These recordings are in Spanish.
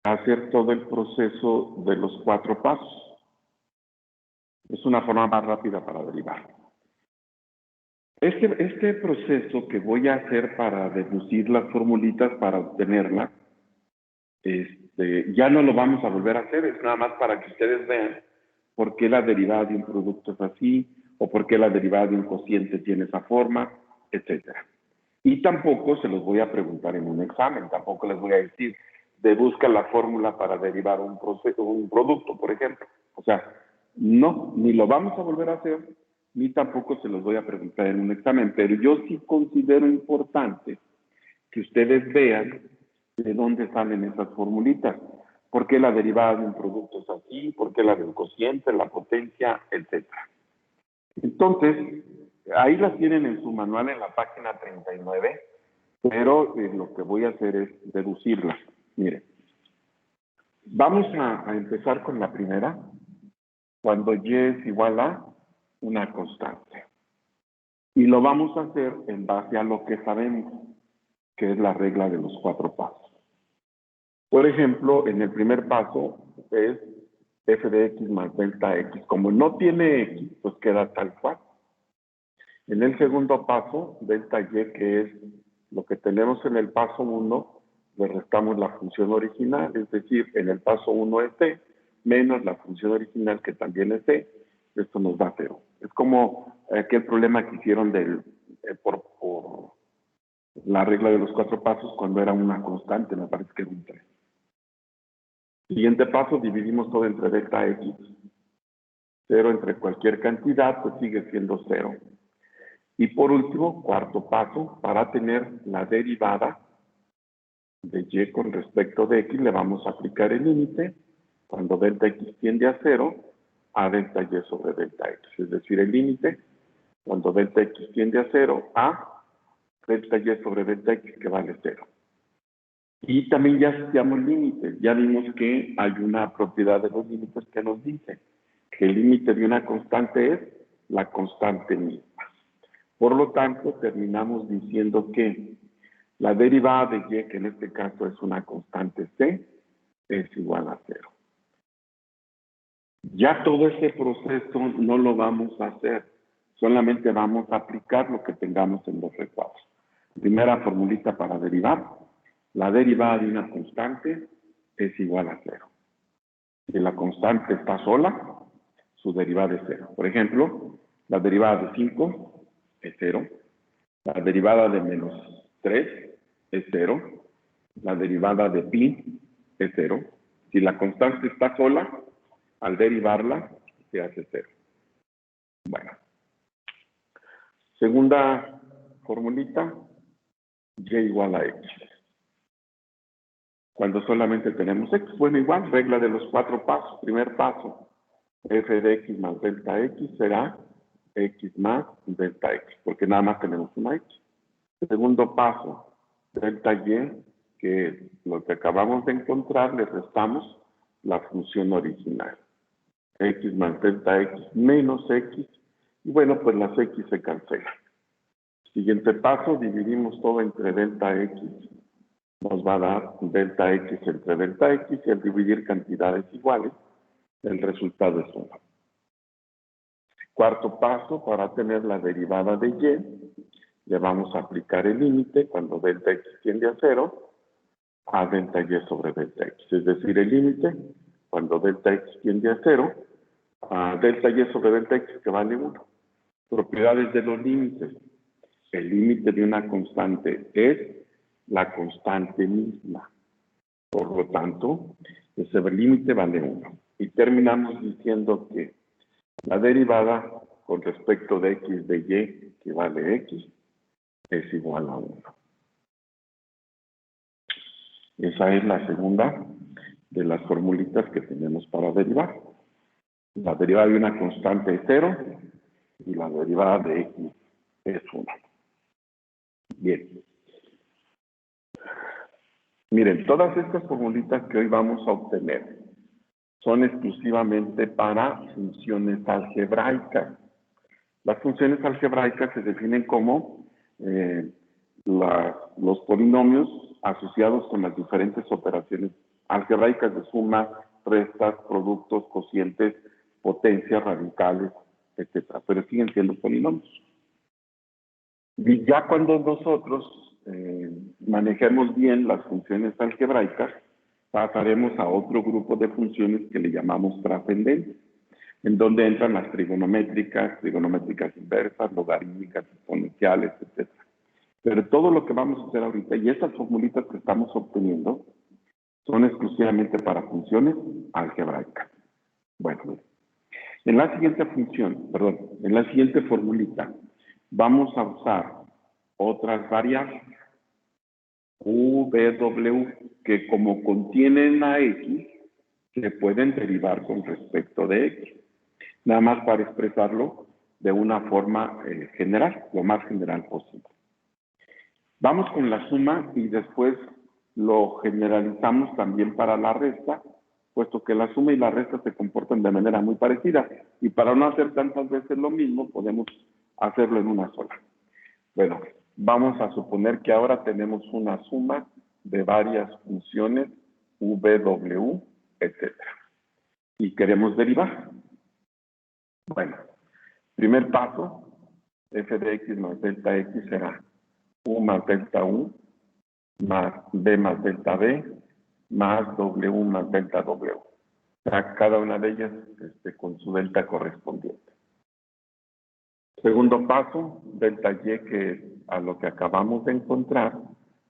hacer todo el proceso de los 4 pasos. Es una forma más rápida para derivar. Este proceso que voy a hacer para deducir las formulitas para obtenerla, ya no lo vamos a volver a hacer, es nada más para que ustedes vean por qué la derivada de un producto es así, o por qué la derivada de un cociente tiene esa forma, etcétera. Y tampoco se los voy a preguntar en un examen, tampoco les voy a decir, deduzca la fórmula para derivar un producto, por ejemplo. O sea, no, ni lo vamos a volver a hacer, ni tampoco se los voy a preguntar en un examen, pero yo sí considero importante que ustedes vean de dónde salen esas formulitas. ¿Por qué la derivada de un producto es así? ¿Por qué la del cociente, la potencia, etcétera? Entonces, ahí las tienen en su manual en la página 39, pero lo que voy a hacer es deducirlas. Miren, vamos a empezar con la primera, cuando y es igual a una constante. Y lo vamos a hacer en base a lo que sabemos, que es la regla de los 4 pasos. Por ejemplo, en el primer paso es f de x más delta x. Como no tiene x, pues queda tal cual. En el segundo paso, delta y, que es lo que tenemos en el paso 1, le restamos la función original, es decir, en el paso 1 es t, menos la función original que también es t, esto nos da 0. Es como aquel problema que hicieron por la regla de los 4 pasos cuando era una constante, me parece que era un 3. Siguiente paso, dividimos todo entre delta x. 0 entre cualquier cantidad, pues sigue siendo 0. Y por último, cuarto paso, para tener la derivada de y con respecto de x, le vamos a aplicar el límite cuando delta x tiende a 0 a delta y sobre delta x. Es decir, el límite cuando delta x tiende a 0 a delta y sobre delta x, que vale 0. Y también ya estudiamos límites. Ya vimos que hay una propiedad de los límites que nos dice que el límite de una constante es la constante misma. Por lo tanto, terminamos diciendo que la derivada de y, que en este caso es una constante c, es igual a 0. Ya todo ese proceso no lo vamos a hacer, solamente vamos a aplicar lo que tengamos en los recuadros. Primera formulita para derivar. La derivada de una constante es igual a 0. Si la constante está sola, su derivada es 0. Por ejemplo, la derivada de 5 es 0. La derivada de menos 3 es 0. La derivada de pi es 0. Si la constante está sola, al derivarla, se hace 0. Bueno. Segunda formulita, y igual a x. Cuando solamente tenemos x, bueno, igual, regla de los 4 pasos. Primer paso, f de x más delta x será x más delta x, porque nada más tenemos una x. Segundo paso, delta y, que lo que acabamos de encontrar, le restamos la función original. X más delta x menos x, y bueno, pues las x se cancelan. Siguiente paso, dividimos todo entre delta x. Nos va a dar delta x entre delta x, y al dividir cantidades iguales, el resultado es 1. Cuarto paso, para tener la derivada de y, le vamos a aplicar el límite cuando delta x tiende a 0 a delta y sobre delta x. Es decir, el límite cuando delta x tiende a 0 a delta y sobre delta x, que vale 1. Propiedades de los límites. El límite de una constante es la constante misma. Por lo tanto, ese límite vale 1. Y terminamos diciendo que la derivada con respecto de x de y, que vale x, es igual a 1. Esa es la segunda de las formulitas que tenemos para derivar. La derivada de una constante es 0 y la derivada de x es 1. Bien. Miren, todas estas formulitas que hoy vamos a obtener son exclusivamente para funciones algebraicas. Las funciones algebraicas se definen como los polinomios asociados con las diferentes operaciones algebraicas de suma, restas, productos, cocientes, potencias, radicales, etcétera, pero siguen siendo polinomios. Y ya cuando nosotros manejemos bien las funciones algebraicas, pasaremos a otro grupo de funciones que le llamamos trascendentes, en donde entran las trigonométricas, trigonométricas inversas, logarítmicas, exponenciales, etc. Pero todo lo que vamos a hacer ahorita y estas formulitas que estamos obteniendo son exclusivamente para funciones algebraicas. Bueno, en la siguiente en la siguiente formulita, vamos a usar otras variables, U, V, W, que como contienen a X, se pueden derivar con respecto de X. Nada más para expresarlo de una forma general, lo más general posible. Vamos con la suma y después lo generalizamos también para la resta, puesto que la suma y la resta se comportan de manera muy parecida. Y para no hacer tantas veces lo mismo, podemos hacerlo en una sola. Bueno, vamos a suponer que ahora tenemos una suma de varias funciones, V, W, etc. Y queremos derivar. Bueno, primer paso, f de x más delta x será u más delta u más b más delta b más w más delta w. Cada una de ellas con su delta correspondiente. Segundo paso, delta y, que es a lo que acabamos de encontrar,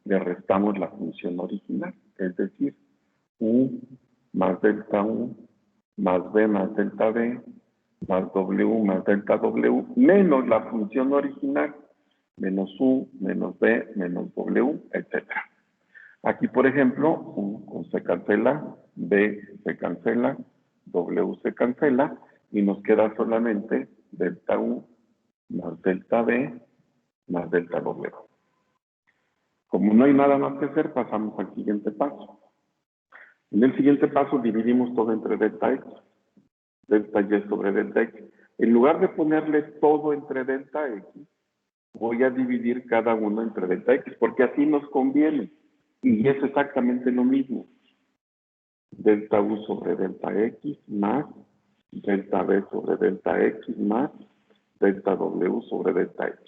le restamos la función original, es decir, u más delta u más b más delta b más w más delta w menos la función original, menos u, menos b, menos w, etc. Aquí, por ejemplo, u se cancela, b se cancela, w se cancela, y nos queda solamente delta u más delta b más delta w. Como no hay nada más que hacer, pasamos al siguiente paso. En el siguiente paso dividimos todo entre delta x, delta y sobre delta x. En lugar de ponerle todo entre delta x, voy a dividir cada uno entre delta x, porque así nos conviene. Y es exactamente lo mismo. Delta u sobre delta x más delta b sobre delta x más delta w sobre delta x.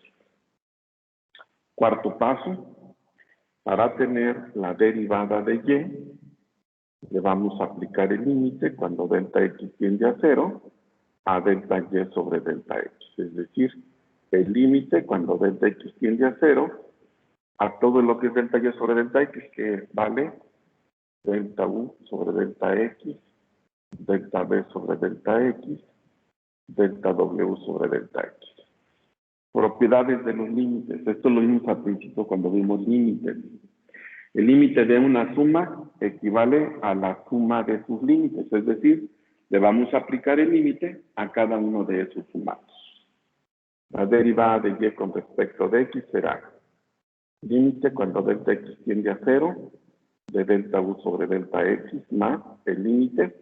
Cuarto paso, para tener la derivada de y, le vamos a aplicar el límite cuando delta x tiende a 0 a delta y sobre delta x. Es decir, el límite cuando delta x tiende a 0 a todo lo que es delta y sobre delta x, que vale delta u sobre delta x, delta b sobre delta x, delta w sobre delta x. Propiedades de los límites. Esto lo vimos al principio cuando vimos límites. El límite de una suma equivale a la suma de sus límites, es decir, le vamos a aplicar el límite a cada uno de esos sumados. La derivada de y con respecto de x será límite cuando delta x tiende a 0 de delta u sobre delta x más el límite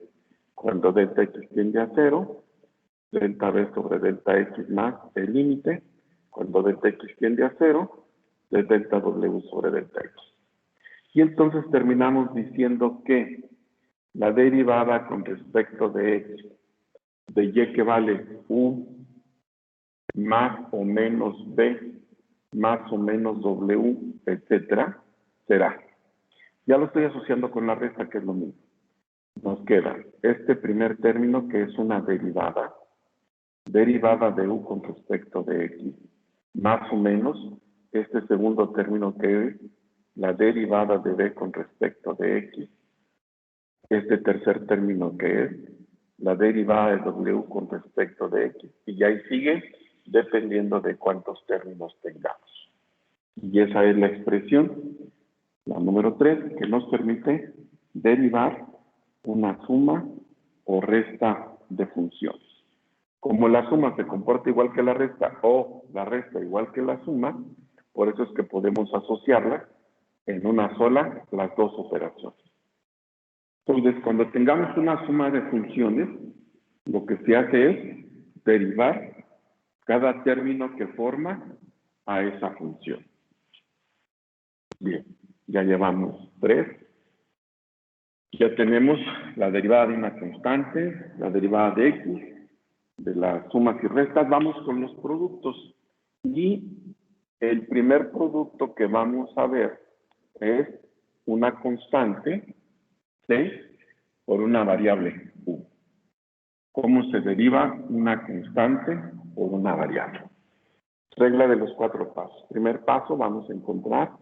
cuando delta x tiende a 0, delta b sobre delta x más el límite cuando delta x tiende a 0, de delta w sobre delta x. Y entonces terminamos diciendo que la derivada con respecto de x, de y que vale u más o menos b más o menos w, etcétera, será. Ya lo estoy asociando con la resta, que es lo mismo. Nos queda este primer término, que es una derivada de u con respecto de x, más o menos este segundo término, que es la derivada de b con respecto de x, este tercer término, que es la derivada de w con respecto de x, y ahí sigue dependiendo de cuántos términos tengamos. Y esa es la expresión, la número 3, que nos permite derivar una suma o resta de funciones. Como la suma se comporta igual que la resta o la resta igual que la suma, por eso es que podemos asociarla en una sola las dos operaciones. Entonces, cuando tengamos una suma de funciones, lo que se hace es derivar cada término que forma a esa función. Bien, ya llevamos 3. Ya tenemos la derivada de una constante, la derivada de x, de las sumas y restas. Vamos con los productos. Y el primer producto que vamos a ver es una constante c por una variable u. ¿Cómo se deriva una constante por una variable? Regla de los 4 pasos. Primer paso, vamos a encontrar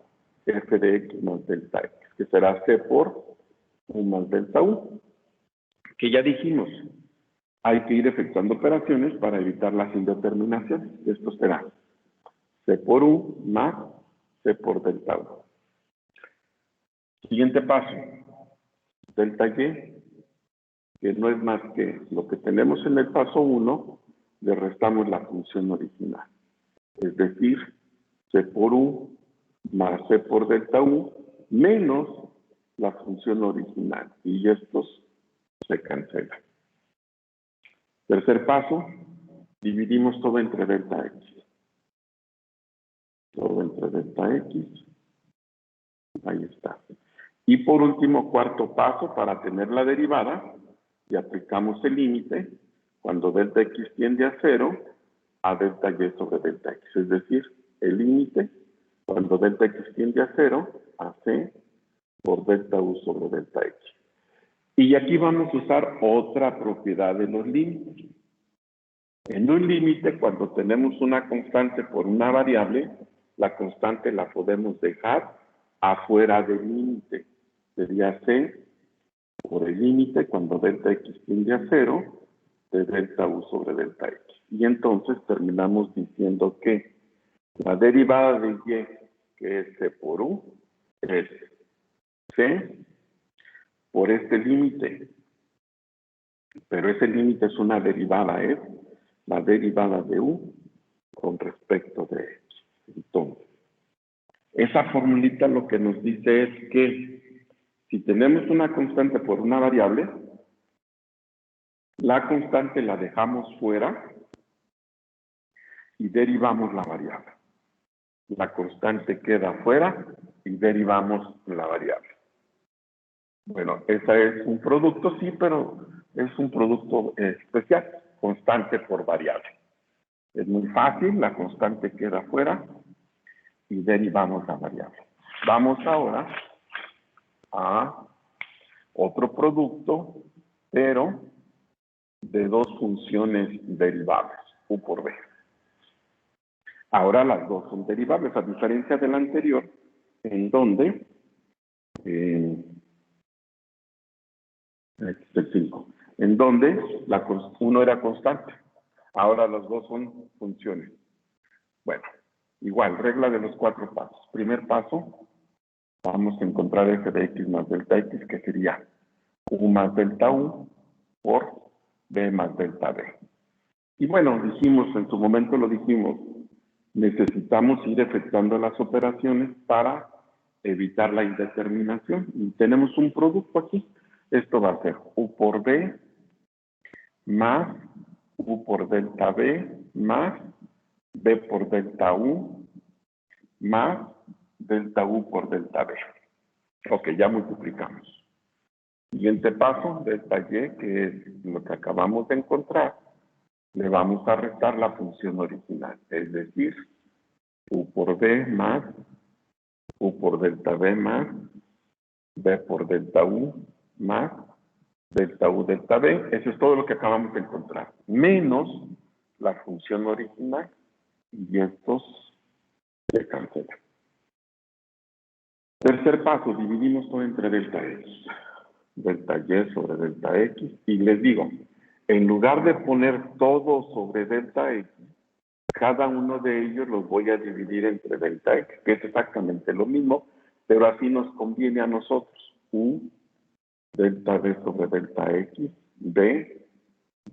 f de x más delta x, que será c por u más delta u, que ya dijimos, hay que ir efectuando operaciones para evitar las indeterminaciones. Esto será c por u más c por delta u. Siguiente paso, delta y, que no es más que lo que tenemos en el paso 1, le restamos la función original. Es decir, c por u más c por delta u menos la función original. Y estos se cancelan. Tercer paso, dividimos todo entre delta x. Todo entre delta x. Ahí está. Y por último, cuarto paso, para tener la derivada, y aplicamos el límite cuando delta x tiende a 0 a delta y sobre delta x. Es decir, el límite cuando delta x tiende a 0 a c por delta u sobre delta x. Y aquí vamos a usar otra propiedad de los límites. En un límite, cuando tenemos una constante por una variable, la constante la podemos dejar afuera del límite. Sería c por el límite cuando delta x tiende a 0 de delta u sobre delta x. Y entonces terminamos diciendo que la derivada de y, que es c por u, es c por este límite. Pero ese límite es una derivada, es la derivada de u con respecto de x. Entonces, esa formulita lo que nos dice es que si tenemos una constante por una variable, la constante la dejamos fuera y derivamos la variable. La constante queda fuera y derivamos la variable. Bueno, ese es un producto, sí, pero es un producto especial, constante por variable. Es muy fácil, la constante queda fuera y derivamos la variable. Vamos ahora a otro producto, pero de dos funciones derivables, u por b. Ahora las dos son derivables, a diferencia del anterior, en donde este es 5, en donde uno era constante. Ahora las dos son funciones. Bueno, igual, regla de los 4 pasos. Primer paso, vamos a encontrar f de x más delta x, que sería u más delta u por b más delta b. Y bueno, dijimos, en su momento lo dijimos, necesitamos ir efectuando las operaciones para evitar la indeterminación. Y tenemos un producto aquí. Esto va a ser u por b más u por delta b más b por delta u más delta u por delta b. Ok, ya multiplicamos. Siguiente paso, delta y, que es lo que acabamos de encontrar, le vamos a restar la función original, es decir, u por b más u por delta b más b por delta u más delta u delta b. Eso es todo lo que acabamos de encontrar, menos la función original, y estos se cancelan. Tercer paso, dividimos todo entre delta x. Delta y sobre delta x, y les digo, en lugar de poner todo sobre delta x, cada uno de ellos los voy a dividir entre delta x, que es exactamente lo mismo, pero así nos conviene a nosotros. U delta b sobre delta x, b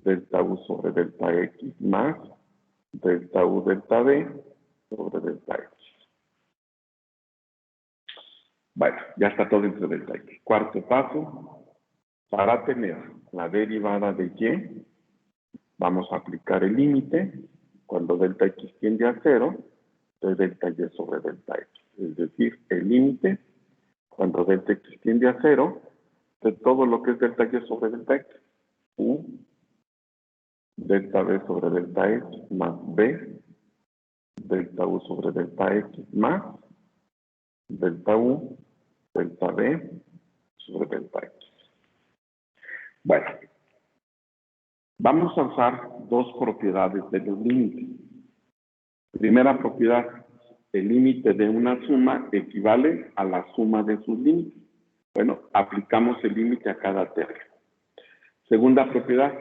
delta u sobre delta x, más delta u delta b sobre delta x. Bueno, ya está todo entre delta x. Cuarto paso, para tener la derivada de y, vamos a aplicar el límite cuando delta x tiende a 0 de delta y sobre delta x. Es decir, el límite cuando delta x tiende a 0 de todo lo que es delta y sobre delta x. U delta b sobre delta x más b delta u sobre delta x más delta u delta b sobre delta x. Bueno, vamos a usar dos propiedades de los límites. Primera propiedad, el límite de una suma equivale a la suma de sus límites. Bueno, aplicamos el límite a cada término. Segunda propiedad,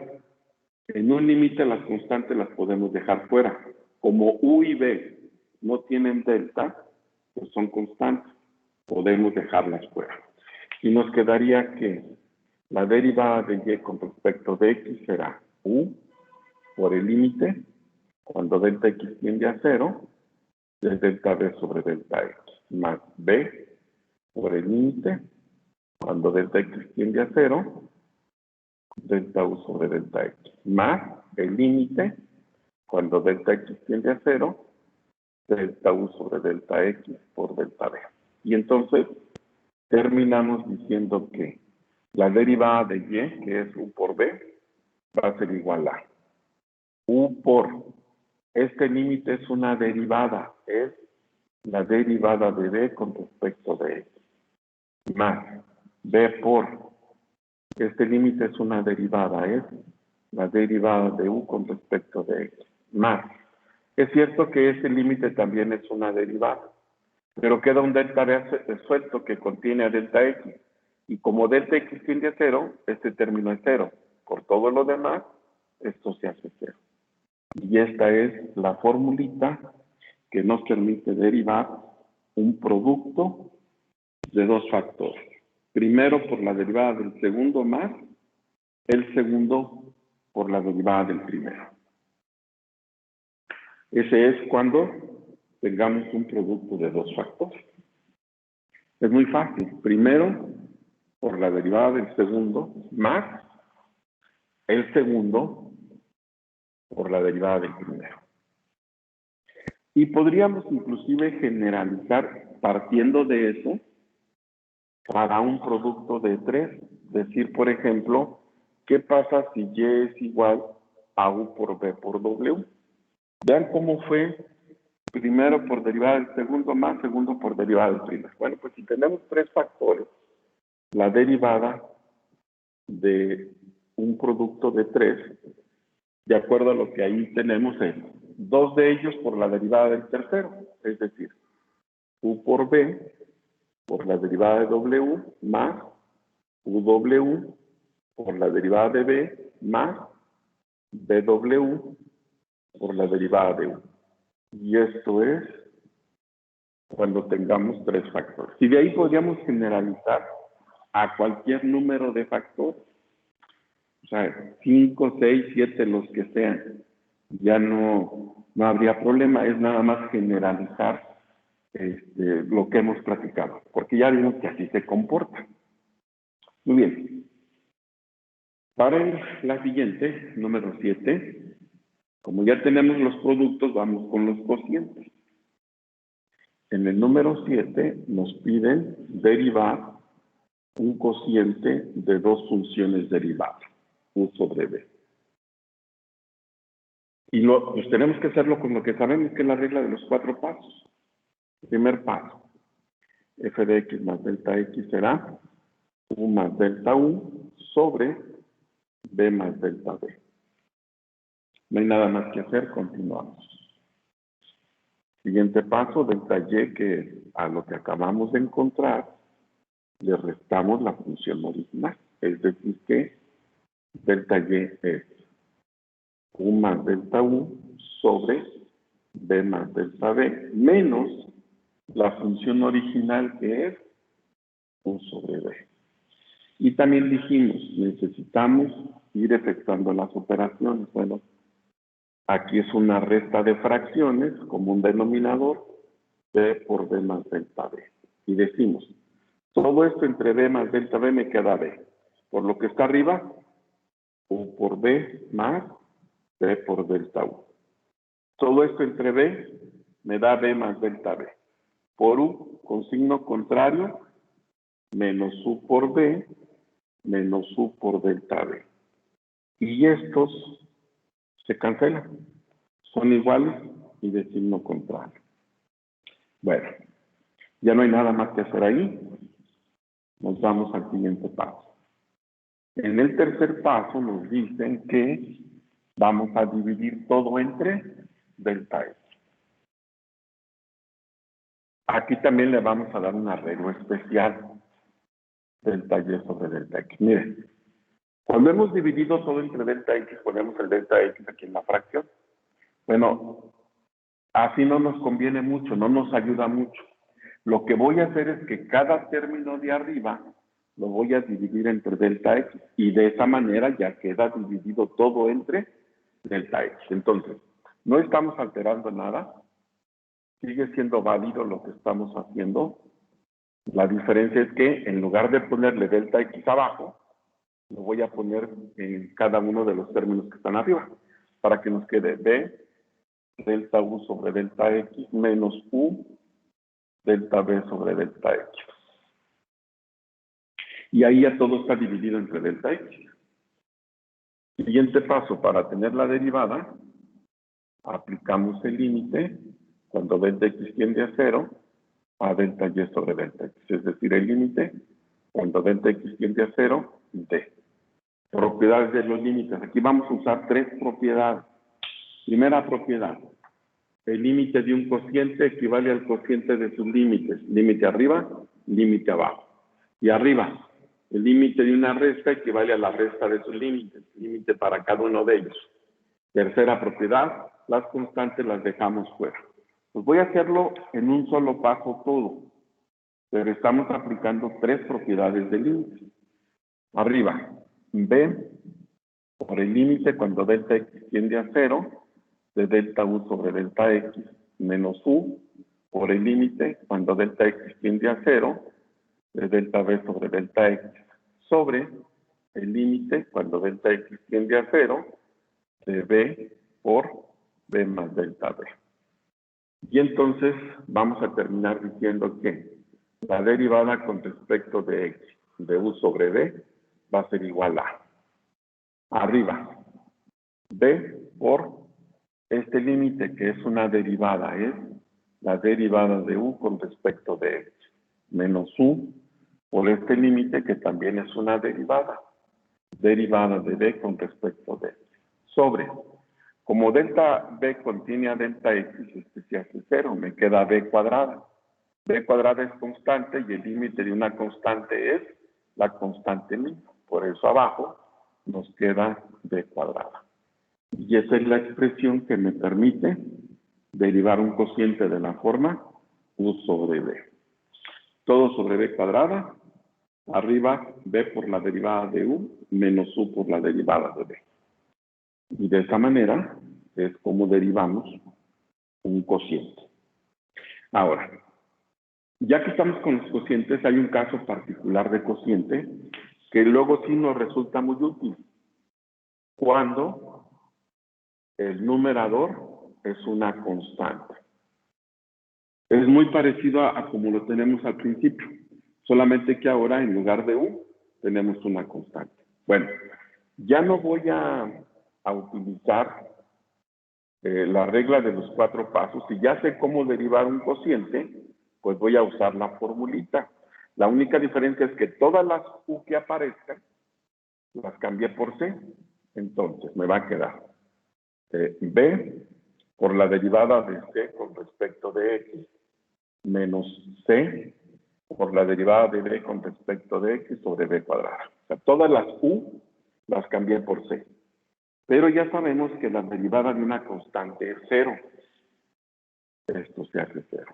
en un límite las constantes las podemos dejar fuera. Como u y b no tienen delta, pues son constantes. Podemos dejarlas fuera. Y nos quedaría que la derivada de y con respecto de x será u por el límite, cuando delta x tiende a 0, de delta b sobre delta x, más b por el límite, cuando delta x tiende a 0, delta u sobre delta x, más el límite, cuando delta x tiende a 0, delta u sobre delta x por delta b. Y entonces terminamos diciendo que la derivada de y, que es u por b, va a ser igual a u por, este límite es una derivada, es la derivada de b con respecto de x, más b por, este límite es una derivada, es la derivada de u con respecto de x, más. Es cierto que ese límite también es una derivada, pero queda un delta b suelto que contiene a delta x, y como delta x tiende a 0, este término es 0. Por todo lo demás, esto se hace 0. Y esta es la formulita que nos permite derivar un producto de dos factores. Primero por la derivada del segundo más el segundo por la derivada del primero. Ese es cuando tengamos un producto de dos factores. Es muy fácil. Primero por la derivada del segundo más el segundo por la derivada del primero. Y podríamos inclusive generalizar partiendo de eso para un producto de 3. Decir, por ejemplo, ¿qué pasa si y es igual a u por b por w? Vean cómo fue primero por derivada del segundo más segundo por derivada del primero. Bueno, pues si tenemos 3 factores, la derivada de un producto de 3, de acuerdo a lo que ahí tenemos, es 2 de ellos por la derivada del tercero, es decir, u por b por la derivada de w más uw por la derivada de b más bw por la derivada de u. Y esto es cuando tengamos 3 factores. Y de ahí podríamos generalizar a cualquier número de factores. O sea, 5, 6, 7, los que sean. Ya no habría problema, es nada más generalizar lo que hemos platicado, porque ya vimos que así se comporta. Muy bien. Para la siguiente, número 7, como ya tenemos los productos, vamos con los cocientes. En el número 7 nos piden derivar un cociente de dos funciones derivadas, u sobre b. Y pues tenemos que hacerlo con lo que sabemos que es la regla de los 4 pasos. Primer paso, f de x más delta x será u más delta u sobre b más delta b. No hay nada más que hacer, continuamos. Siguiente paso, delta y, que a lo que acabamos de encontrar, le restamos la función original. Es decir que delta y es u más delta u sobre b más delta b, menos la función original que es u sobre b. Y también dijimos, necesitamos ir efectuando las operaciones. Bueno, aquí es una resta de fracciones como un denominador, b por b más delta b. Y decimos, todo esto entre b más delta b me queda b. Por lo que está arriba, u por b más b por delta u. Todo esto entre b me da b más delta b. Por u, con signo contrario, menos u por b menos u por delta b. Y estos se cancelan. Son iguales y de signo contrario. Bueno, ya no hay nada más que hacer ahí. Nos vamos al siguiente paso. En el tercer paso nos dicen que vamos a dividir todo entre delta x. Aquí también le vamos a dar un arreglo especial. Delta y sobre delta x. Miren, cuando hemos dividido todo entre delta x, ponemos el delta x aquí en la fracción. Bueno, así no nos conviene mucho, no nos ayuda mucho. Lo que voy a hacer es que cada término de arriba lo voy a dividir entre delta x y de esa manera ya queda dividido todo entre delta x. Entonces, no estamos alterando nada, sigue siendo válido lo que estamos haciendo. La diferencia es que en lugar de ponerle delta x abajo, lo voy a poner en cada uno de los términos que están arriba, para que nos quede b delta u sobre delta x menos u delta b sobre delta x. Y ahí ya todo está dividido entre delta x. Siguiente paso, para tener la derivada, aplicamos el límite cuando delta x tiende a 0 a delta y sobre delta x. Es decir, el límite cuando delta x tiende a 0, d. Propiedades de los límites. Aquí vamos a usar tres propiedades. Primera propiedad. El límite de un cociente equivale al cociente de sus límites. Límite arriba, límite abajo. Y arriba, el límite de una resta equivale a la resta de sus límites. Límite para cada uno de ellos. Tercera propiedad, las constantes las dejamos fuera. Pues voy a hacerlo en un solo paso todo. Pero estamos aplicando tres propiedades de límite. Arriba, b por el límite cuando delta x tiende a 0 de delta u sobre delta x menos u por el límite cuando delta x tiende a 0 de delta b sobre delta x sobre el límite cuando delta x tiende a 0 de b por b más delta b. Y entonces vamos a terminar diciendo que la derivada con respecto de x de u sobre b va a ser igual a arriba b por este límite que es una derivada, es la derivada de u con respecto de x, menos u por este límite que también es una derivada de b con respecto de x, sobre, como delta b contiene a delta x, este se hace 0, me queda b cuadrada. B cuadrada es constante y el límite de una constante es la constante misma. Por eso abajo nos queda b cuadrada. Y esa es la expresión que me permite derivar un cociente de la forma u sobre b. Todo sobre b cuadrada, arriba b por la derivada de u menos u por la derivada de b. Y de esa manera es como derivamos un cociente. Ahora, ya que estamos con los cocientes, hay un caso particular de cociente que luego sí nos resulta muy útil. Cuando el numerador es una constante. Es muy parecido a como lo tenemos al principio, solamente que ahora en lugar de u tenemos una constante. Bueno, ya no voy a utilizar la regla de los 4 pasos. Si ya sé cómo derivar un cociente, pues voy a usar la formulita. La única diferencia es que todas las u que aparezcan las cambié por c. Entonces me va a quedar b por la derivada de c con respecto de x menos c por la derivada de b con respecto de x sobre b cuadrada. O sea, todas las u las cambié por c. Pero ya sabemos que la derivada de una constante es 0. Esto se hace 0.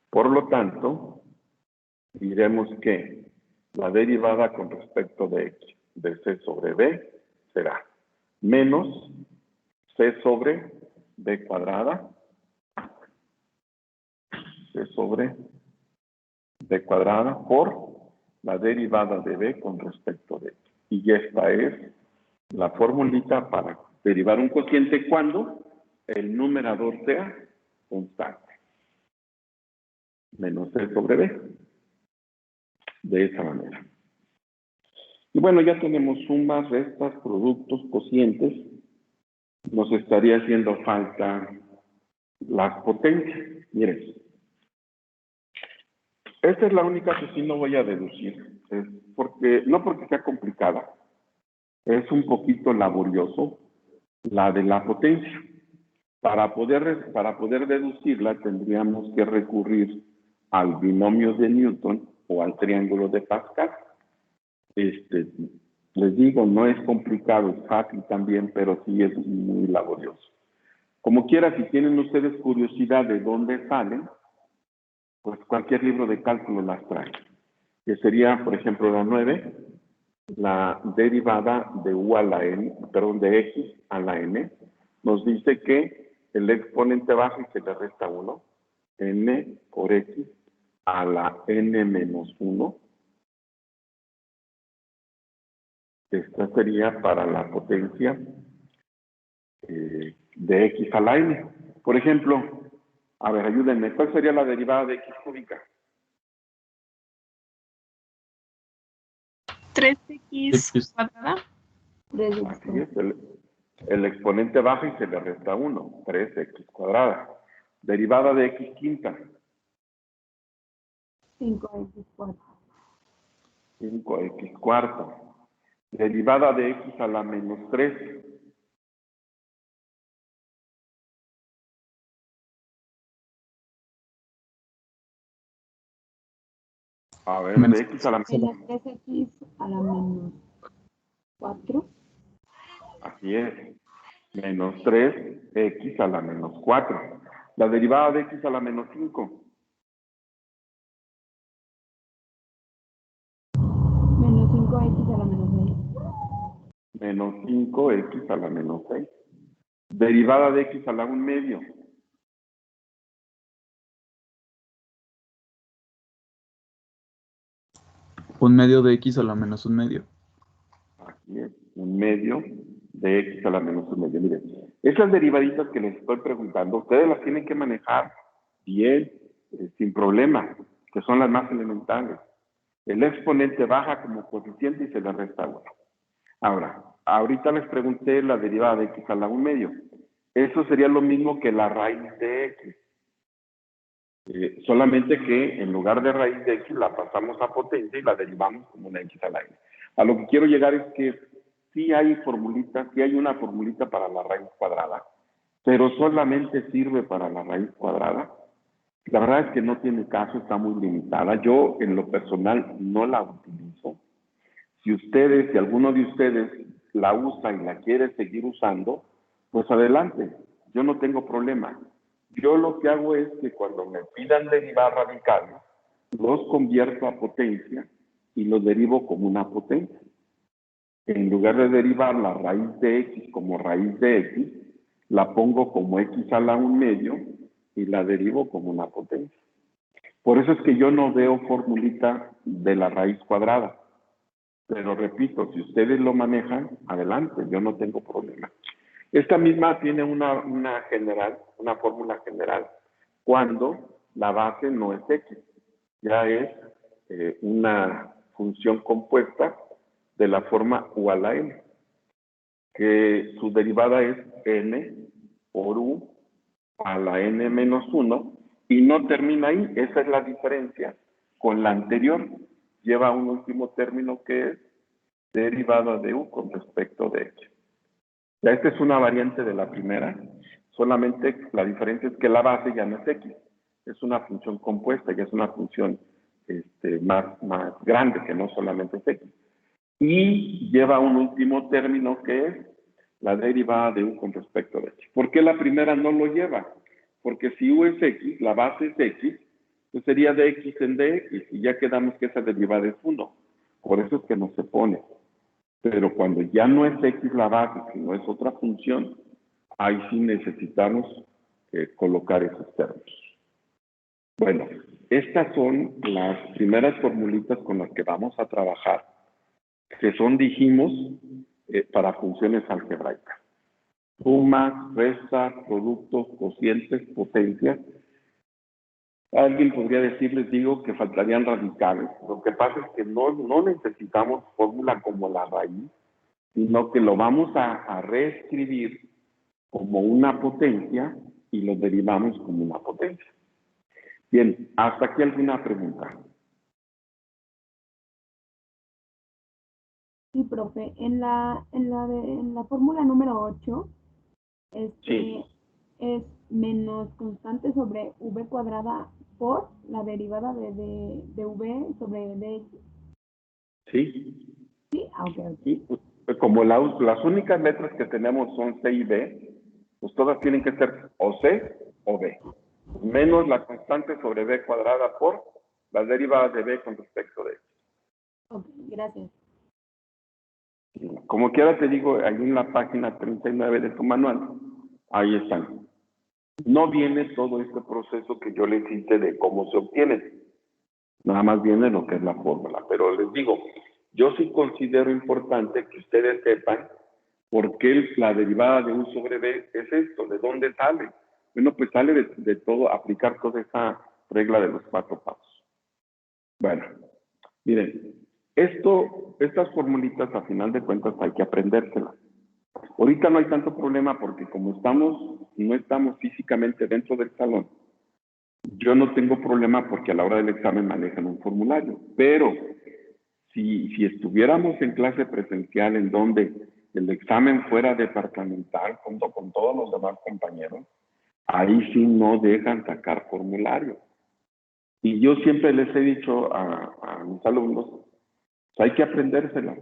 Por lo tanto, diremos que la derivada con respecto de x de c sobre b será menos c sobre b cuadrada, c sobre b cuadrada por la derivada de b con respecto de x. Y esta es la formulita para derivar un cociente cuando el numerador sea constante. Menos c sobre b. De esa manera. Y bueno, ya tenemos sumas, restas, productos, cocientes. Nos estaría haciendo falta las potencias. Miren, esta es la única que sí no voy a deducir. No porque sea complicada, es un poquito laborioso la de la potencia. Para poder deducirla tendríamos que recurrir al binomio de Newton o al triángulo de Pascal. Les digo, no es complicado, es fácil también, pero sí es muy laborioso. Como quiera, si tienen ustedes curiosidad de dónde salen, pues cualquier libro de cálculo las trae. Que sería, por ejemplo, la 9, la derivada de u a la n, perdón, de x a la n, nos dice que el exponente bajo y se le resta 1, n por x a la n menos 1. Esta sería para la potencia de x a la n. Por ejemplo, a ver, ayúdenme, ¿cuál sería la derivada de x cúbica? 3x cuadrada. Así es, el exponente baja y se le resta 1, 3x cuadrada. Derivada de x quinta. 5x cuarta. 5x cuarta. Derivada de x a la menos 3. A ver, de x a la menos 3x a la menos 4. Así es. Menos 3x a la menos 4. La derivada de x a la menos 5. Menos 5x a la menos 6. Menos 5x a la menos 6. Derivada de x a la 1 medio. Un medio de x a la menos un medio. Así es, 1 medio de x a la menos 1 medio. Miren, esas derivaditas que les estoy preguntando, ustedes las tienen que manejar bien, sin problema, que son las más elementales. El exponente baja como coeficiente y se le resta 1. Ahora, ahorita les pregunté la derivada de x a la 1 medio. Eso sería lo mismo que la raíz de x. Solamente que en lugar de raíz de x la pasamos a potencia y la derivamos como una x a la n. A lo que quiero llegar es que sí hay formulitas, sí hay una formulita para la raíz cuadrada, pero solamente sirve para la raíz cuadrada. La verdad es que no tiene caso, está muy limitada. Yo en lo personal no la utilizo. Si alguno de ustedes la usa y la quiere seguir usando, pues adelante, yo no tengo problema. Yo lo que hago es que cuando me pidan derivar radicales, los convierto a potencia y los derivo como una potencia. En lugar de derivar la raíz de x como raíz de x, la pongo como x a la 1 medio y la derivo como una potencia. Por eso es que yo no veo formulita de la raíz cuadrada. Pero repito, si ustedes lo manejan, adelante, yo no tengo problema. Esta misma tiene una fórmula general, cuando la base no es x, ya es una función compuesta de la forma u a la n, que su derivada es n por u a la n menos 1, y no termina ahí, esa es la diferencia con la anterior, lleva un último término que es derivada de u con respecto de x. Ya esta es una variante de la primera, solamente la diferencia es que la base ya no es x, es una función compuesta, ya es una función más grande que no solamente es x. Y lleva un último término que es la derivada de u con respecto de x. ¿Por qué la primera no lo lleva? Porque si u es x, la base es x, pues sería dx en dx, y ya quedamos que esa derivada es 1. Por eso es que no se pone. Pero cuando ya no es x la base, sino es otra función, ahí sí necesitamos colocar esos términos. Bueno, estas son las primeras formulitas con las que vamos a trabajar, que son, dijimos, para funciones algebraicas. Sumas, restas, productos, cocientes, potencias. Alguien podría decirles, digo, que faltarían radicales. Lo que pasa es que no necesitamos fórmula como la raíz, sino que lo vamos a reescribir como una potencia y lo derivamos como una potencia. Bien, hasta aquí alguna pregunta. Sí, profe, en la fórmula número 8, Sí. es menos constante sobre v cuadrada por la derivada de v sobre dx. Sí. Sí, ok. Y como las únicas letras que tenemos son C y B, pues todas tienen que ser o C o B, menos la constante sobre B cuadrada por las derivadas de B con respecto de X. Ok, gracias. Como quiera te digo, ahí en la página 39 de tu manual, ahí están. No viene todo este proceso que yo les hice de cómo se obtiene. Nada más viene lo que es la fórmula. Pero les digo, yo sí considero importante que ustedes sepan por qué la derivada de U sobre B es esto, de dónde sale. Bueno, pues sale de todo, aplicar toda esa regla de los 4 pasos. Bueno, miren, estas formulitas a final de cuentas hay que aprendérselas. Ahorita no hay tanto problema porque como no estamos físicamente dentro del salón, yo no tengo problema porque a la hora del examen manejan un formulario, pero si estuviéramos en clase presencial en donde el examen fuera departamental junto con todos los demás compañeros, ahí sí no dejan sacar formulario. Y yo siempre les he dicho a mis alumnos, hay que aprendérselas.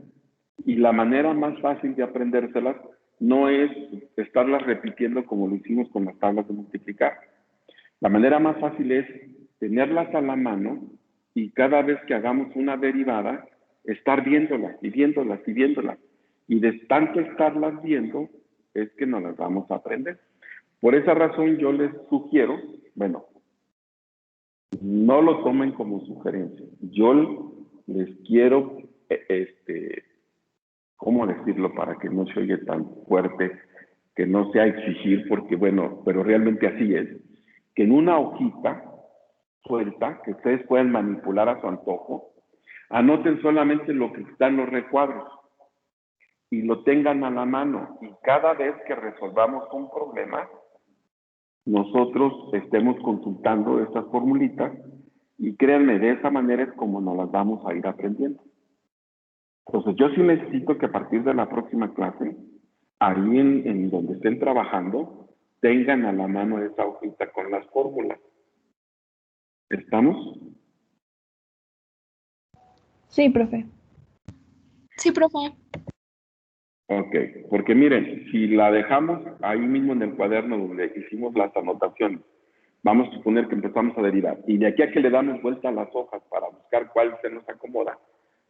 Y la manera más fácil de aprendérselas no es estarlas repitiendo como lo hicimos con las tablas de multiplicar. La manera más fácil es tenerlas a la mano y cada vez que hagamos una derivada, estar viéndolas y viéndolas y viéndolas. Y de tanto estarlas viendo, es que nos las vamos a aprender. Por esa razón yo les sugiero, bueno, no lo tomen como sugerencia. Yo les quiero, ¿cómo decirlo para que no se oye tan fuerte, que no sea exigir, porque bueno, pero realmente así es, que en una hojita suelta, que ustedes pueden manipular a su antojo, anoten solamente lo que está en los recuadros y lo tengan a la mano. Y cada vez que resolvamos un problema, nosotros estemos consultando estas formulitas y créanme, de esa manera es como nos las vamos a ir aprendiendo. Entonces, yo sí necesito que a partir de la próxima clase, ahí en donde estén trabajando, tengan a la mano esa hojita con las fórmulas. ¿Estamos? Sí, profe. Sí, profe. Ok, porque miren, si la dejamos ahí mismo en el cuaderno donde hicimos las anotaciones, vamos a suponer que empezamos a derivar, y de aquí a que le damos vuelta a las hojas para buscar cuál se nos acomoda,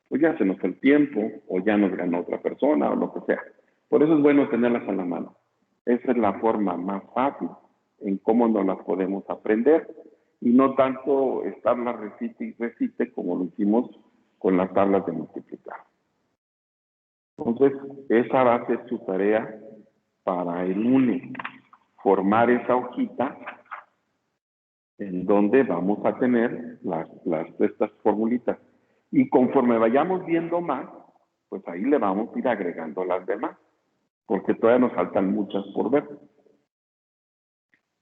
pues ya se nos fue el tiempo, o ya nos ganó otra persona, o lo que sea. Por eso es bueno tenerlas a la mano. Esa es la forma más fácil en cómo nos las podemos aprender, y no tanto estarlas recite y recite como lo hicimos con las tablas de multiplicar. Entonces, esa va a ser su tarea para el lunes, formar esa hojita en donde vamos a tener estas formulitas. Y conforme vayamos viendo más, pues ahí le vamos a ir agregando las demás, porque todavía nos faltan muchas por ver.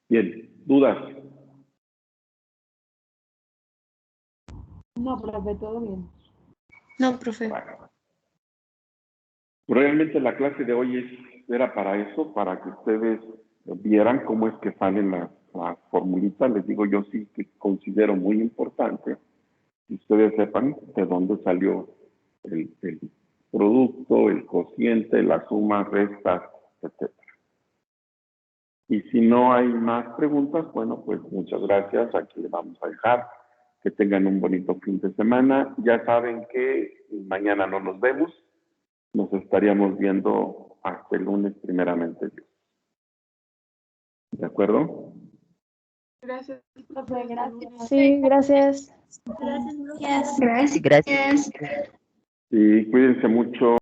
Bien, ¿dudas? No, profe, todo bien. No, profe. Bueno. Realmente la clase de hoy era para eso, para que ustedes vieran cómo es que salen las formulitas. Les digo, yo sí que considero muy importante que ustedes sepan de dónde salió el producto, el cociente, la suma, restas, etc. Y si no hay más preguntas, bueno, pues muchas gracias. Aquí le vamos a dejar. Que tengan un bonito fin de semana. Ya saben que mañana no nos vemos. Nos estaríamos viendo hasta el lunes, primeramente Dios. ¿De acuerdo? Gracias, Profe, gracias. Sí, gracias. Gracias, profe. Gracias. Gracias. Sí, cuídense mucho.